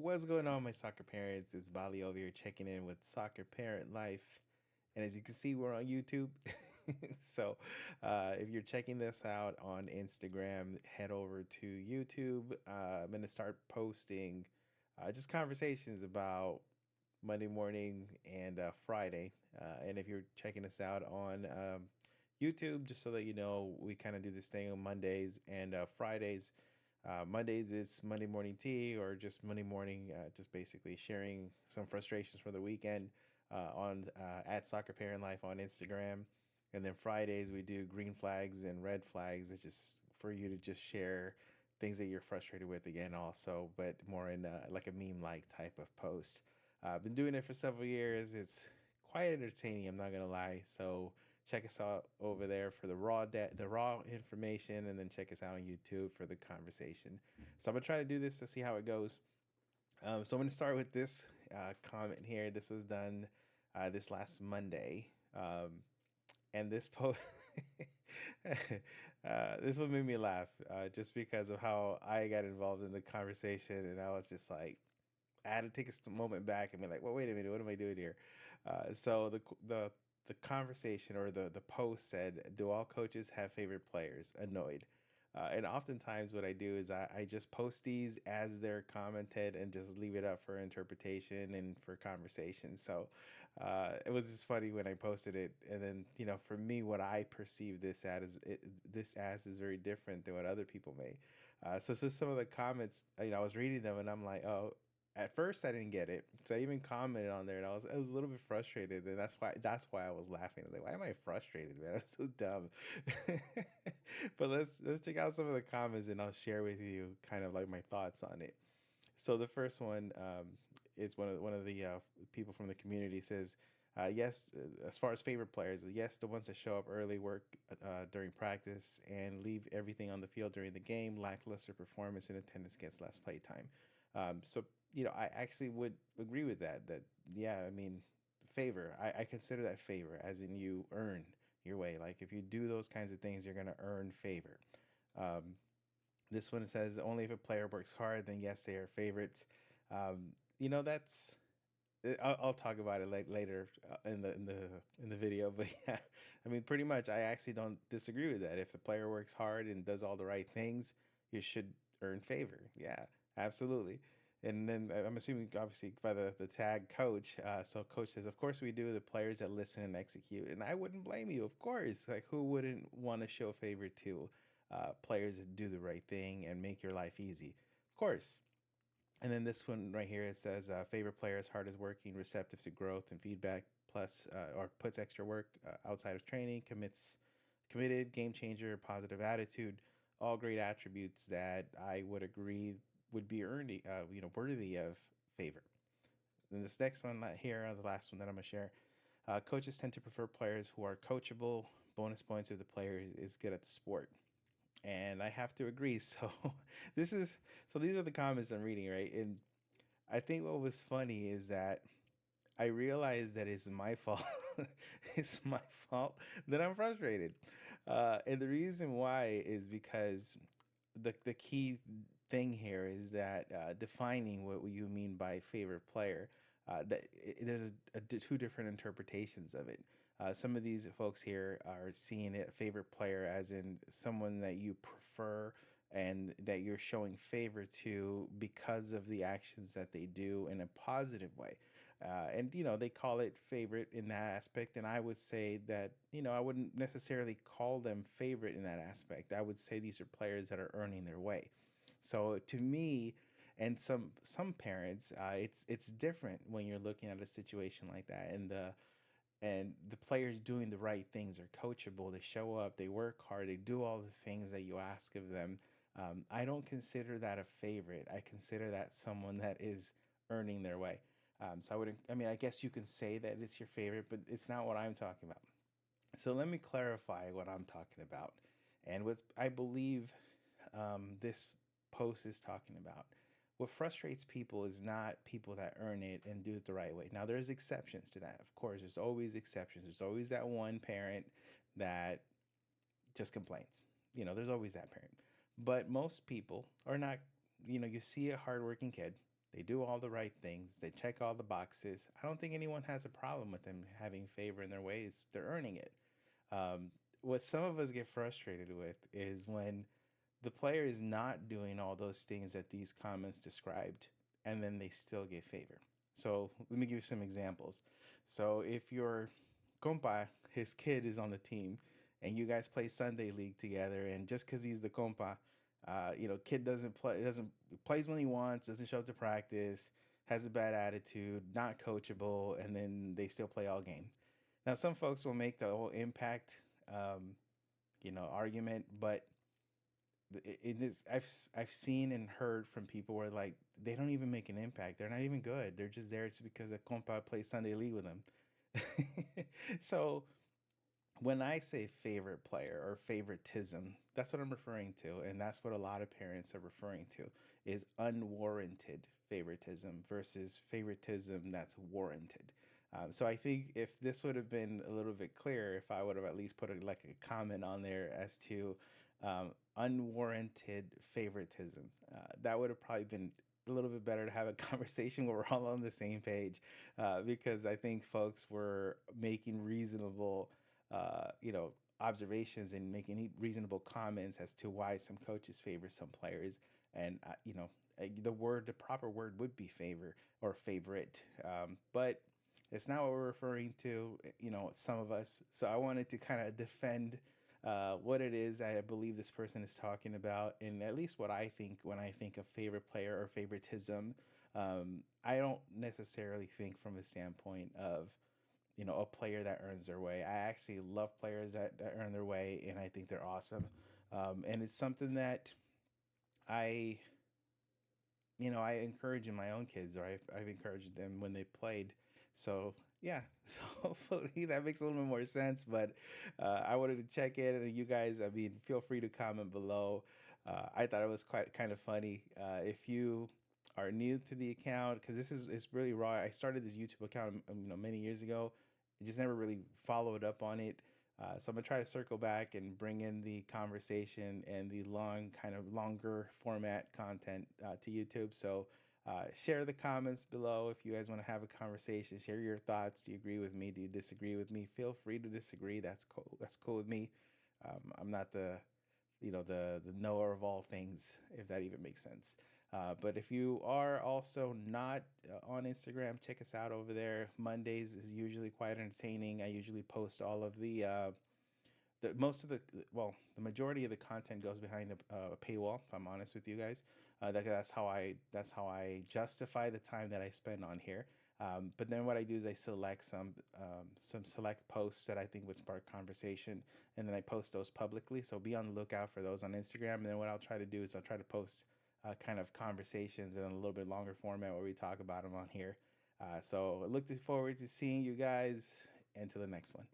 What's going on, my soccer parents? It's Bali over here checking in with Soccer Parent Life. And as you can see, we're on YouTube. So if you're checking this out on Instagram, head over to YouTube. I'm going to start posting just conversations about Monday morning and Friday. And if you're checking us out on YouTube, just so that you know, we kind of do this thing on Mondays and Fridays. Mondays, it's Monday morning tea or just Monday morning, just basically sharing some frustrations from the weekend on at Soccer Parent Life on Instagram. And then Fridays, we do green flags and red flags. It's just for you to just share things that you're frustrated with again, also, but more in like a meme like type of post. I've been doing it for several years. It's quite entertaining, I'm not gonna lie. So check us out over there for the raw information, and then check us out on YouTube for the conversation. So I'm gonna try to do this to see how it goes. So I'm gonna start with this comment here. This was done this last Monday, and this post. This one made me laugh just because of how I got involved in the conversation, and I was just like, I had to take a moment back and be like, well, wait a minute, what am I doing here? So the conversation or the post said, "Do all coaches have favorite players?" Annoyed. And oftentimes, what I do is I just post these as they're commented and just leave it up for interpretation and for conversation. So it was just funny when I posted it, and then for me, what I perceive this as is very different than what other people may. So some of the comments, I was reading them, and I'm like, oh. At first, I didn't get it, so I even commented on there, and I was a little bit frustrated, and that's why I was laughing. I was like, "Why am I frustrated, man? That's so dumb." But let's check out some of the comments, and I'll share with you kind of like my thoughts on it. So the first one is one of the people from the community says, yes, as far as favorite players, yes, the ones that show up early, work during practice, and leave everything on the field during the game. Lackluster performance and attendance gets less play time. So I actually would agree with that. That yeah, I mean, favor. I consider that favor, as in you earn your way. Like if you do those kinds of things, you're gonna earn favor. This one says only if a player works hard, then yes, they are favorites. That's I'll talk about it like later in the video, but yeah, I mean, pretty much, I actually don't disagree with that. If the player works hard and does all the right things, you should earn favor. Yeah, absolutely. And then I'm assuming, obviously, by the tag coach. So coach says, of course we do. The players that listen and execute, and I wouldn't blame you. Of course, like who wouldn't want to show favor to players that do the right thing and make your life easy? Of course. And then this one right here, it says favorite player is hard as working, receptive to growth and feedback, plus or puts extra work outside of training, committed, game changer, positive attitude, all great attributes that I would agree would be earning, worthy of favor. Then this next one here, the last one that I'm gonna share, coaches tend to prefer players who are coachable. Bonus points if the player is good at the sport, and I have to agree. So these are the comments I'm reading, right? And I think what was funny is that I realized that it's my fault. It's my fault that I'm frustrated, and the reason why is because the key thing here is that defining what you mean by favorite player. There's two different interpretations of it. Some of these folks here are seeing it favorite player as in someone that you prefer and that you're showing favor to because of the actions that they do in a positive way. And they call it favorite in that aspect, and I would say that I wouldn't necessarily call them favorite in that aspect. I would say these are players that are earning their way. So to me, and some parents, it's different when you're looking at a situation like that, and the players doing the right things are coachable. They show up, they work hard, they do all the things that you ask of them. I don't consider that a favorite. I consider that someone that is earning their way. So I wouldn't. I mean, I guess you can say that it's your favorite, but it's not what I'm talking about. So let me clarify what I'm talking about, and what I believe this post is talking about. What frustrates people is not people that earn it and do it the right way. Now, there's exceptions to that. Of course, there's always exceptions. There's always that one parent that just complains. There's always that parent. But most people are not, you see a hardworking kid, They do all the right things. They check all the boxes. I don't think anyone has a problem with them having favor in their ways. They're earning it. Um, what some of us get frustrated with is when the player is not doing all those things that these comments described, and then they still get favor. So let me give you some examples. So if your compa, his kid is on the team, and you guys play Sunday league together, and just because he's the compa, kid doesn't plays when he wants, doesn't show up to practice, has a bad attitude, not coachable, and then they still play all game. Now, some folks will make the whole impact, um, argument, but it is I've seen and heard from people where like they don't even make an impact. They're not even good. They're just there just because a compa plays Sunday league with them. So when I say favorite player or favoritism, that's what I'm referring to, and that's what a lot of parents are referring to is unwarranted favoritism versus favoritism that's warranted. So I think if this would have been a little bit clearer, if I would have at least put like a comment on there as to unwarranted favoritism, that would have probably been a little bit better to have a conversation where we're all on the same page, because I think folks were making reasonable, observations and making reasonable comments as to why some coaches favor some players. And, the proper word would be favor or favorite. But it's not what we're referring to, some of us. So I wanted to kind of defend what it is I believe this person is talking about, and at least what I think when I think of favorite player or favoritism. I don't necessarily think from a standpoint of a player that earns their way. I actually love players that earn their way, and I think they're awesome. And it's something that I, I encourage in my own kids, or I've encouraged them when they played. So yeah, so hopefully that makes a little bit more sense. But I wanted to check in, and you guys, I mean, feel free to comment below. I thought it was quite kind of funny. If you are new to the account, because this is it's really raw. I started this YouTube account, many years ago. I just never really followed up on it. So I'm gonna try to circle back and bring in the conversation and the kind of longer format content to YouTube. So share the comments below if you guys want to have a conversation. Share your thoughts. Do you agree with me? Do you disagree with me? Feel free to disagree. That's cool. That's cool with me. I'm not the knower of all things, if that even makes sense. But if you are also not on Instagram, check us out over there. Mondays is usually quite entertaining. I usually post all of the most of the well, the majority of the content goes behind a paywall. If I'm honest with you guys, that's how I justify the time that I spend on here. But then what I do is I select some select posts that I think would spark conversation, and then I post those publicly. So be on the lookout for those on Instagram. And then what I'll try to do is I'll try to post kind of conversations in a little bit longer format where we talk about them on here. So look forward to seeing you guys. Until the next one.